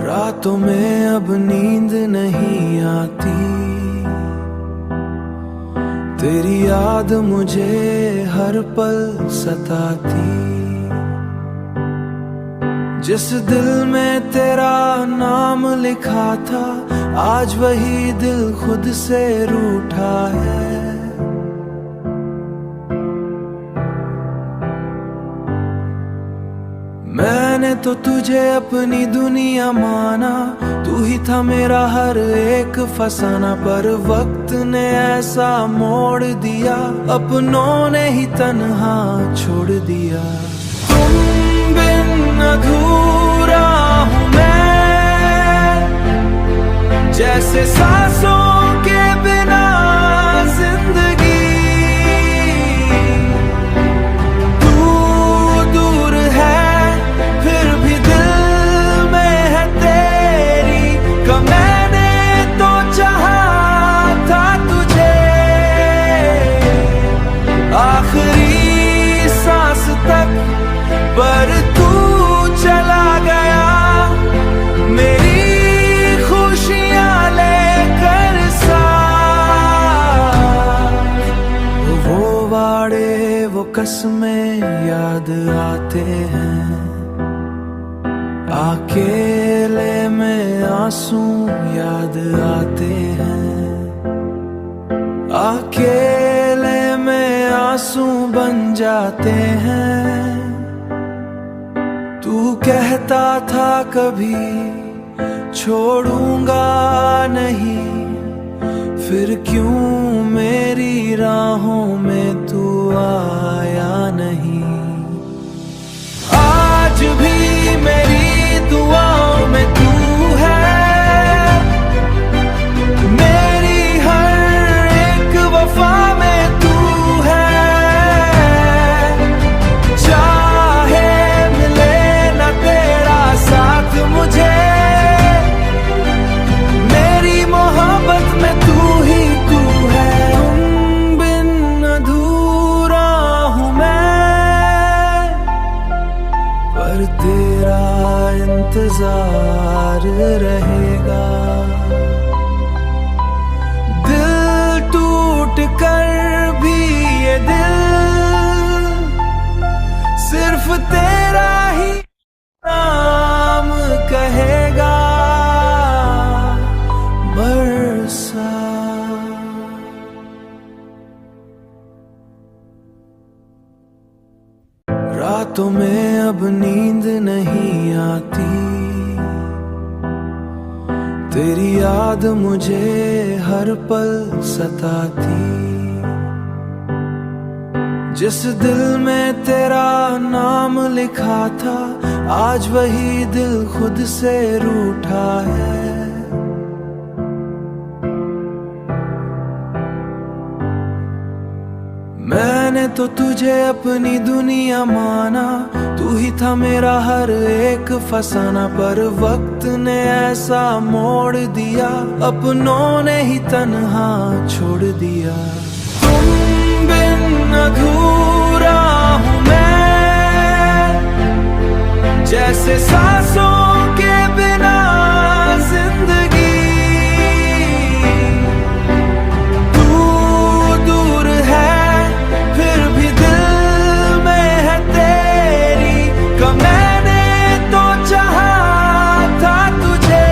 रातों में अब नींद नहीं आती, तेरी याद मुझे हर पल सताती। जिस दिल में तेरा नाम लिखा था, आज वही दिल खुद से रूठा है। मैंने तो तुझे अपनी दुनिया माना, तू ही था मेरा हर एक फसाना। पर वक्त ने ऐसा मोड़ दिया, अपनों ने ही तन्हा छोड़ दिया। तुम बिन अधूरा हूँ मैं, जैसे सांसों के बिना जिंदगी। पर तू चला गया, मेरी खुशियां लेकर साथ। वो वाड़े वो कसमें याद आते हैं, अकेले में आंसू याद आते हैं। अकेले में आंसू बन जाते हैं। तू कहता था कभी छोड़ूंगा नहीं, फिर क्यों मेरी राहों में तू आया नहीं। आज भी मेरी दुआओं में तू है, मेरी हर एक वफा में तू है। मुझे मेरी मोहब्बत में तू ही तू है। तुम बिन अधूरा हूँ मैं, पर तेरा इंतजार रहेगा। दिल टूट कर भी ये दिल सिर्फ तेरा ही नाम कहेगा। बरसा रातों में अब नींद नहीं आती, तेरी याद मुझे हर पल सताती। जिस दिल में तेरा नाम लिखा था, आज वही दिल खुद से रूठा है। मैंने तो तुझे अपनी दुनिया माना, तू ही था मेरा हर एक फसाना। पर वक्त ने ऐसा मोड़ दिया, अपनों ने ही तन्हा छोड़ दिया। तुम बिन अधूरा हूँ मैं, जैसे सांसों के बिना जिंदगी। तू दूर है फिर भी दिल में है तेरी, का मैंने तो चाहा था तुझे।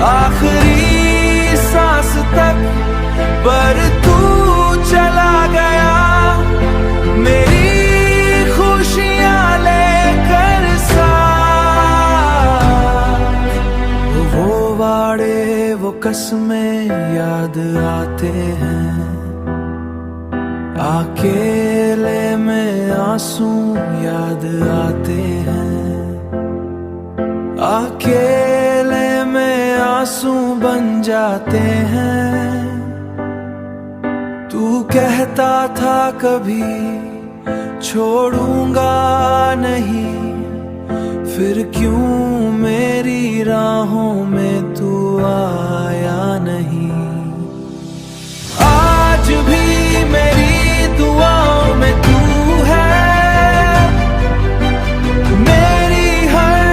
आखिरी सांस तक पर तू चला गया, मेरी खुशियां लेकर साथ। वो वाड़े वो कसमें याद आते हैं, अकेले में आंसू याद आते हैं। अकेले में आंसू बन जाते हैं। तू कहता था कभी छोड़ूंगा नहीं, फिर क्यों मेरी राहों में तू आया नहीं। आज भी मेरी दुआओं में तू है, मेरी हर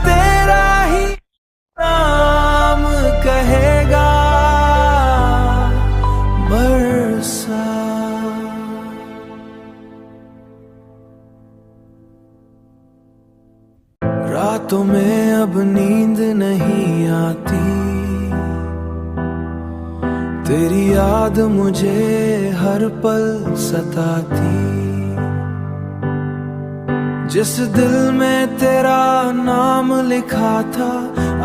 तेरा ही नाम कहेगा बरसा। रातों में अब नींद नहीं आती, तेरी याद मुझे हर पल सताती। जिस दिल में तेरा नाम लिखा था,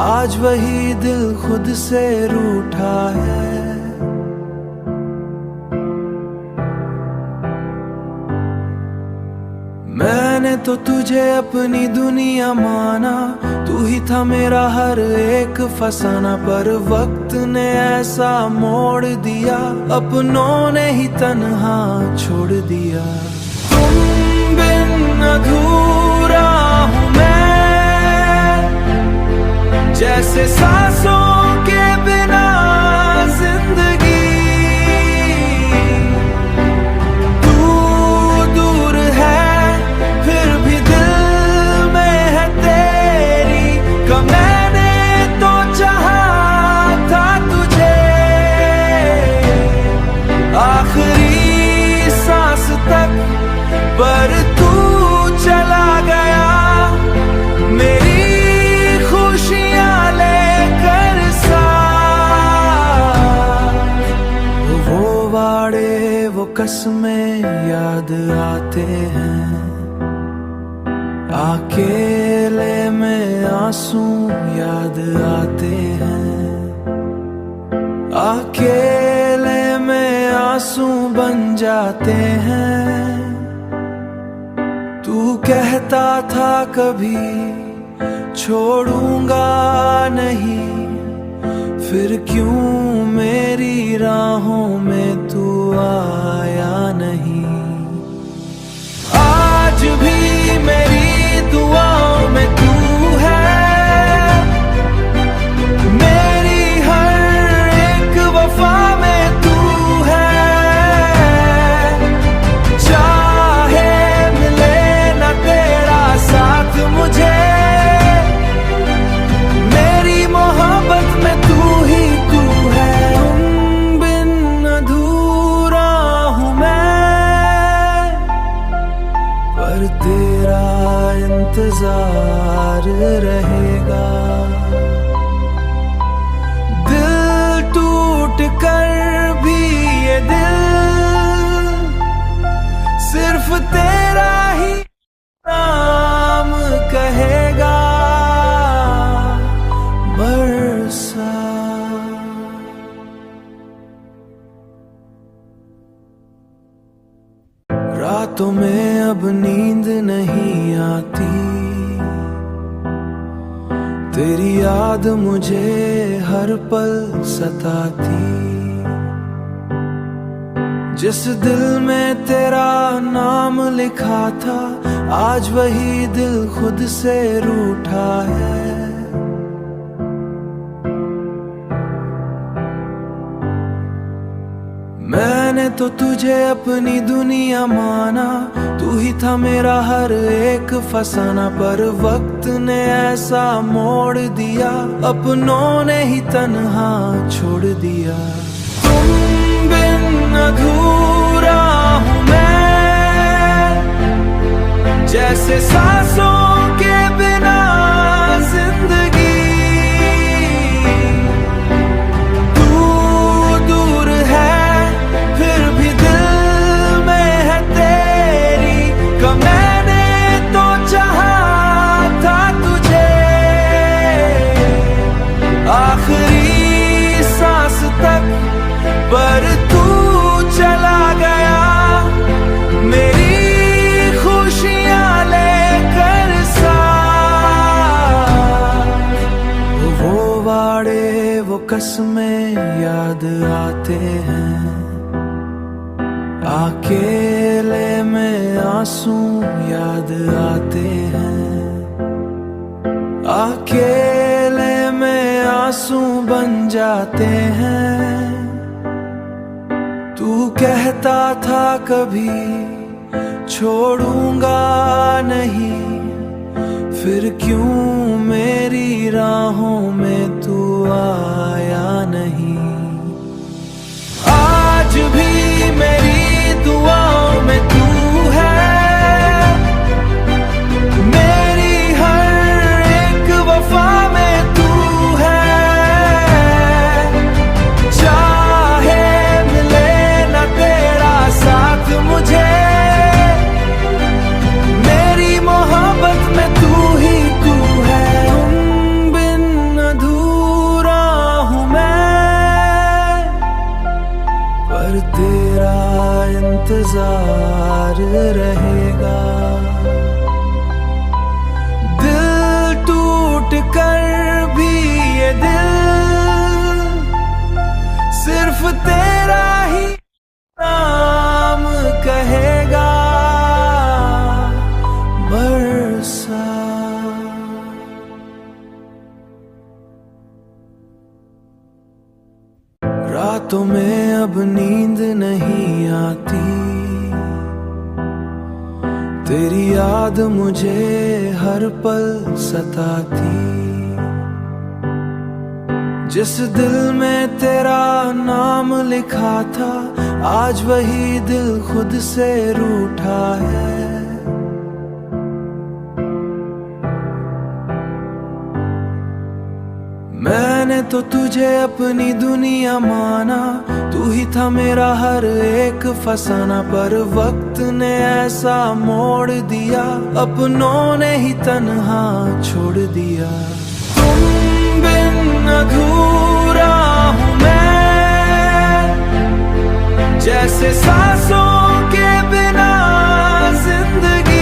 आज वही दिल खुद से रूठा है। मैंने तो तुझे अपनी दुनिया माना, तू ही था मेरा हर एक फसाना। पर वक्त ने ऐसा मोड़ दिया, अपनों ने ही तन्हा छोड़ दिया। तुम बिन अधूरा हूँ मैं, जैसे सांसों के बिना जिंदगी। तू दूर है फिर भी दिल में है तेरी, का मैंने तो चाहा था तुझे। आखिरी सांस तक पर तू चला गया, मेरी खुशियां लेकर साथ। वो वाड़े वो कसमें याद आते हैं, अकेले में आंसू याद आते हैं। अकेले में आंसू बन जाते हैं। तू कहता था कभी छोड़ूंगा नहीं, फिर क्यों मेरी राहों में तू आया नहीं। आज भी मेरी दुआओं में तू है, मेरी हर एक वफा में तू है। चाहे मिले ना तेरा साथ मुझे, मेरी मोहब्बत में तू ही तू है। तुम बिन अधूरा हूँ मैं, पर तेरा इंतजार रहेगा। दिल टूट कर भी ये दिल सिर्फ तेरा ही नाम कहेगा बरसा। रातों में अब नींद नहीं आती, तेरी याद मुझे हर पल सताती। जिस दिल में तेरा नाम लिखा था, आज वही दिल खुद से रूठा है। मैंने तो तुझे अपनी दुनिया माना, तू ही था मेरा हर एक फसाना। पर वक्त ने ऐसा मोड़ दिया, अपनों ने ही तन्हा छोड़ दिया। तुम बिन अधूरा हूँ मैं, जैसे सांसों के बिना जिंदगी। तू दूर है फिर भी दिल में है तेरी, का मैंने तो चाहा था तुझे। आखिरी सांस तक पर तू चला गया, मेरी खुशियां लेकर साथ। वो वाड़े वो कसमें याद आते हैं, अकेले में आंसू याद आते हैं। अकेले में आंसू बन जाते हैं। तू कहता था कभी छोड़ूंगा नहीं, फिर क्यों मेरी राहों में तू आया नहीं। आज भी मेरी दुआओं में तू है, मेरी हर एक वफा में तू है। चाहे मिले ना तेरा साथ मुझे, मेरी मोहब्बत में तू ही तू है। तुम बिन अधूरा हूँ मैं, पर तेरा इंतजार रहेगा। दिल टूट कर भी ये दिल सिर्फ तेरा ही नाम कहेगा। बरसा रातों में अब नींद नहीं आती, तेरी याद मुझे हर पल सताती। जिस दिल में तेरा नाम लिखा था, आज वही दिल खुद से रूठा है। मैंने तो तुझे अपनी दुनिया माना, तू ही था मेरा हर एक फसाना। पर वक्त ने ऐसा मोड़ दिया, अपनों ने ही तन्हा छोड़ दिया। तुम बिन अधूरा हूँ मैं, जैसे सांसों के बिना जिंदगी।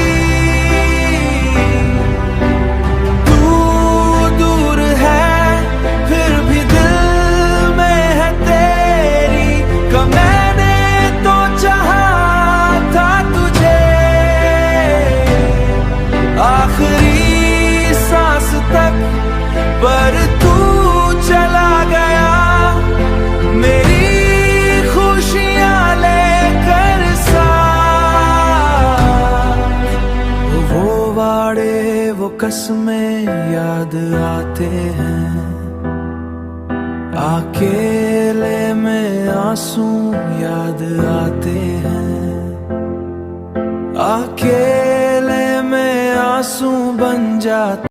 पर तू चला गया, मेरी खुशियां लेकर साथ। वो वाड़े वो कसमें याद आते हैं, अकेले में आंसू याद आते हैं। अकेले में आंसू बन जाते